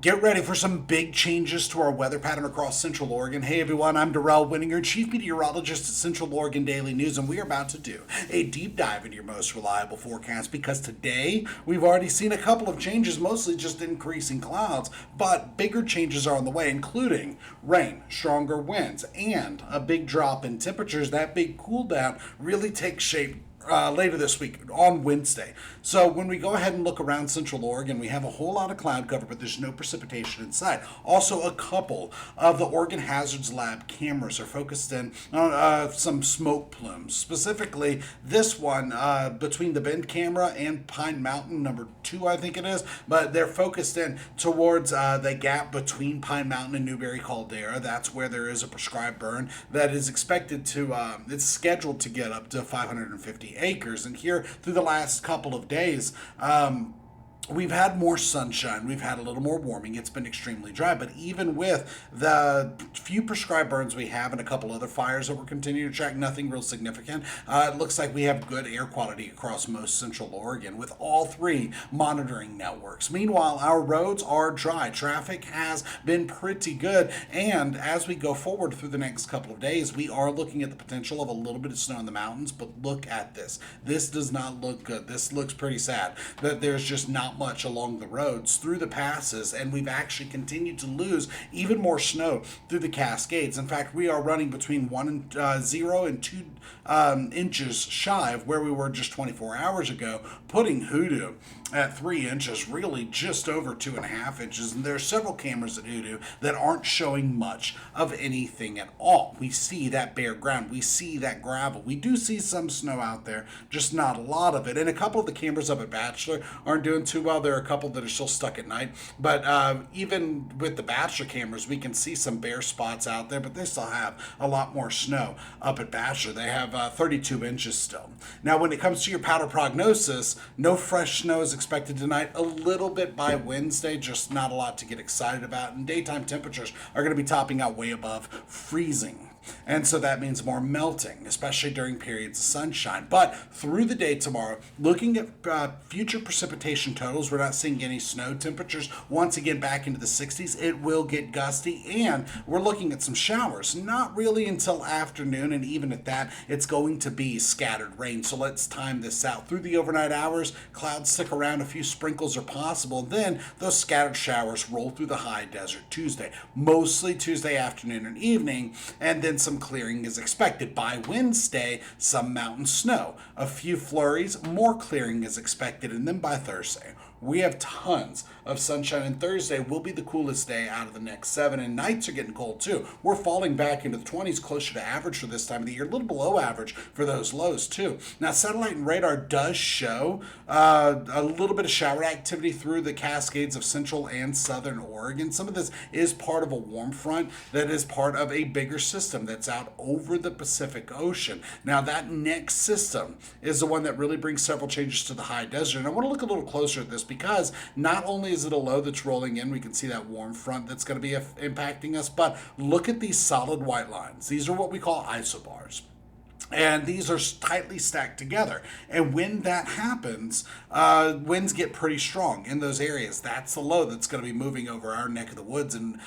Get ready for some big changes to our weather pattern across Central Oregon. Hey everyone, I'm Darrell Winninger, Chief Meteorologist at Central Oregon Daily News, and we are about to do a deep dive into your most reliable forecast because today we've already seen a couple of changes, mostly just increasing clouds, but bigger changes are on the way, including rain, stronger winds, and a big drop in temperatures. That big cool down really takes shape later this week on Wednesday. So when we go ahead and look around Central Oregon, we have a whole lot of cloud cover, but there's no precipitation in sight. Also, a couple of the Oregon Hazards Lab cameras are focused in on some smoke plumes. Specifically, this one between the Bend camera and Pine Mountain, number 2, I think it is, but they're focused in towards the gap between Pine Mountain and Newberry Caldera. That's where there is a prescribed burn that is expected to, it's scheduled to get up to 550 acres. And here through the last couple of days, we've had more sunshine. We've had a little more warming. It's been extremely dry. But even with the few prescribed burns we have and a couple other fires that we're continuing to track, nothing real significant. It looks like we have good air quality across most Central Oregon with all 3 monitoring networks. Meanwhile, our roads are dry. Traffic has been pretty good. And as we go forward through the next couple of days, we are looking at the potential of a little bit of snow in the mountains. But look at this. This does not look good. This looks pretty sad that there's just not much along the roads through the passes, and we've actually continued to lose even more snow through the Cascades. In fact, we are running between 0 and 2 inches shy of where we were just 24 hours ago, putting Hoodoo at 3 inches, really just over 2.5 inches. And there are several cameras at Hoodoo that aren't showing much of anything at all. We see that bare ground. We see that gravel. We do see some snow out there, just not a lot of it. And a couple of the cameras up at Bachelor aren't doing too well. There are a couple that are still stuck at night. But even with the Bachelor cameras, we can see some bare spots out there, but they still have a lot more snow up at Bachelor. They have 32 inches still. Now, when it comes to your powder prognosis, no fresh snow is expected tonight. A little bit by Wednesday, just not a lot to get excited about. And daytime temperatures are going to be topping out way above freezing. And so that means more melting, especially during periods of sunshine. But through the day tomorrow, looking at future precipitation totals, we're not seeing any snow. Temperatures once again back into the 60s. It will get gusty, and we're looking at some showers. Not really until afternoon, and even at that, it's going to be scattered rain. So let's time this out. Through the overnight hours, clouds stick around. A few sprinkles are possible. Then those scattered showers roll through the high desert Tuesday, mostly Tuesday afternoon and evening, and then some clearing is expected. By Wednesday, some mountain snow, a few flurries, more clearing is expected, and then by Thursday, we have tons of sunshine, and Thursday will be the coolest day out of the next 7, and nights are getting cold too. We're falling back into the 20s, closer to average for this time of the year, a little below average for those lows too. Now, satellite and radar does show a little bit of shower activity through the Cascades of central and southern Oregon. Some of this is part of a warm front that is part of a bigger system that's out over the Pacific Ocean. Now, that next system is the one that really brings several changes to the high desert, and I want to look a little closer at this because not only is it a low that's rolling in, we can see that warm front that's going to be impacting us, but look at these solid white lines. These are what we call isobars. And these are tightly stacked together. And when that happens, winds get pretty strong in those areas. That's the low that's going to be moving over our neck of the woods. And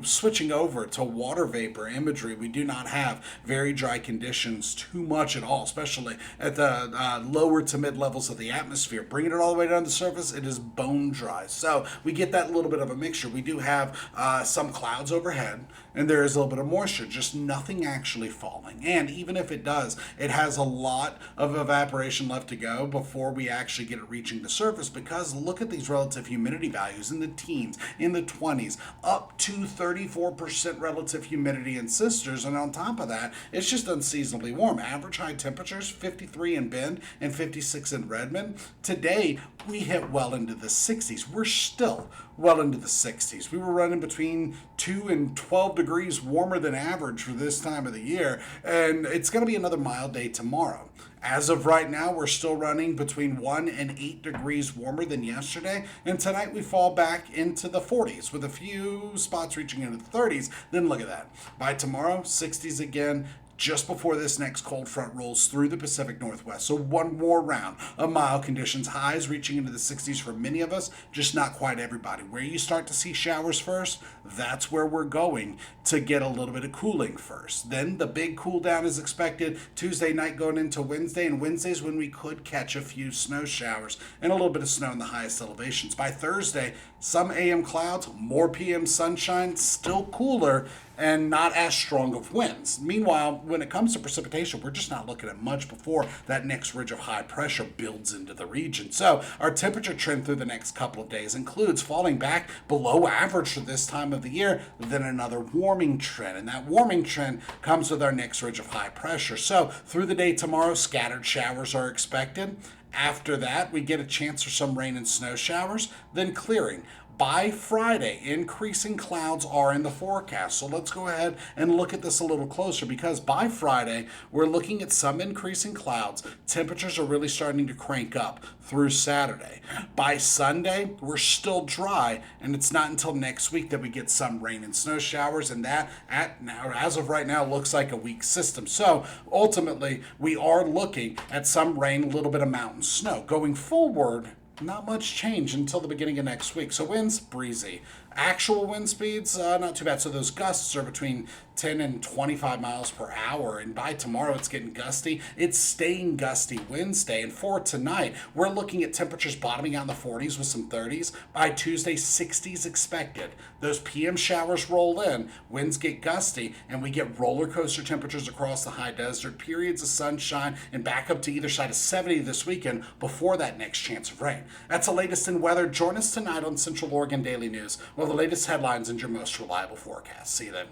switching over to water vapor imagery, we do not have very dry conditions too much at all, especially at the lower to mid levels of the atmosphere. Bringing it all the way down to the surface, it is bone dry. So we get that little bit of a mixture. We do have some clouds overhead, and there is a little bit of moisture, just nothing actually falling. And even if it does, it has a lot of evaporation left to go before we actually get it reaching the surface, because look at these relative humidity values in the teens, in the 20s, up to 34% relative humidity in Sisters. And on top of that, it's just unseasonably warm. Average high temperatures, 53 in Bend and 56 in Redmond. Today, we hit well into the 60s. We're still well into the 60s. We were running between 2 and 12 degrees warmer than average for this time of the year, and it's going to be another mild day tomorrow. As of right now, we're still running between 1 and 8 degrees warmer than yesterday, and tonight we fall back into the 40s with a few spots reaching into the 30s. Then look at that. By tomorrow, 60s again, just before this next cold front rolls through the Pacific Northwest. So one more round of mild conditions, highs reaching into the 60s for many of us, just not quite everybody. Where you start to see showers first, that's where we're going to get a little bit of cooling first. Then the big cool down is expected Tuesday night going into Wednesday, and Wednesday's when we could catch a few snow showers and a little bit of snow in the highest elevations. By Thursday, some AM clouds, more PM sunshine, still cooler, and not as strong of winds. Meanwhile, when it comes to precipitation, we're just not looking at much before that next ridge of high pressure builds into the region. So our temperature trend through the next couple of days includes falling back below average for this time of the year, then another warming trend. And that warming trend comes with our next ridge of high pressure. So through the day tomorrow, scattered showers are expected. After that, we get a chance for some rain and snow showers, then clearing. By Friday, increasing clouds are in the forecast. So let's go ahead and look at this a little closer, because by Friday, we're looking at some increasing clouds. Temperatures are really starting to crank up through Saturday. By Sunday, we're still dry, and it's not until next week that we get some rain and snow showers, and that as of right now looks like a weak system. So ultimately, we are looking at some rain, a little bit of mountain snow. Going forward, not much change until the beginning of next week. So winds, breezy. Actual wind speeds, not too bad. So those gusts are between 10 and 25 miles per hour. And by tomorrow, it's getting gusty. It's staying gusty Wednesday. And for tonight, we're looking at temperatures bottoming out in the 40s with some 30s. By Tuesday, 60s expected. Those PM showers roll in, winds get gusty, and we get roller coaster temperatures across the high desert, periods of sunshine, and back up to either side of 70 this weekend before that next chance of rain. That's the latest in weather. Join us tonight on Central Oregon Daily News, with the latest headlines and your most reliable forecast. See you then.